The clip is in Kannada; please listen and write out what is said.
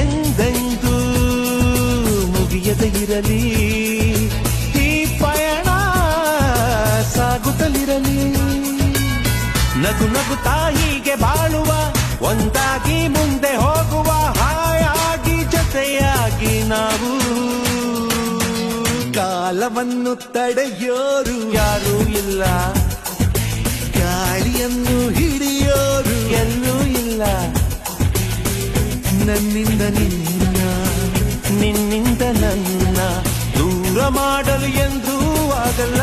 ಎಂದೆಂದೂ ಮುಗಿಯದೇ ಇರಲಿ ಈ ಪಯಣ ಸಾಗುತ್ತಲಿರಲಿ. ನಗು ನಗುತ್ತಾ ಹೀಗೆ ಬಾಳುವ, ಒಂದಾಗಿ ಮುಂದೆ ಹೋಗುವ, ಹಾಯಾಗಿ ಜೊತೆಯಾಗಿ ನಾವು. ಕಾಲವನ್ನು ತಡೆಯೋರು ಯಾರೂ ಇಲ್ಲ, ಗಾಳಿಯನ್ನು ಹಿಡಿಯೋರು ಎಲ್ಲೂ ಇಲ್ಲ. ನನ್ನಿಂದ ನಿನ್ನ, ನಿನ್ನಿಂದ ನನ್ನ ದೂರ ಮಾಡಲು ಎಂದೂ ಆಗಲ್ಲ.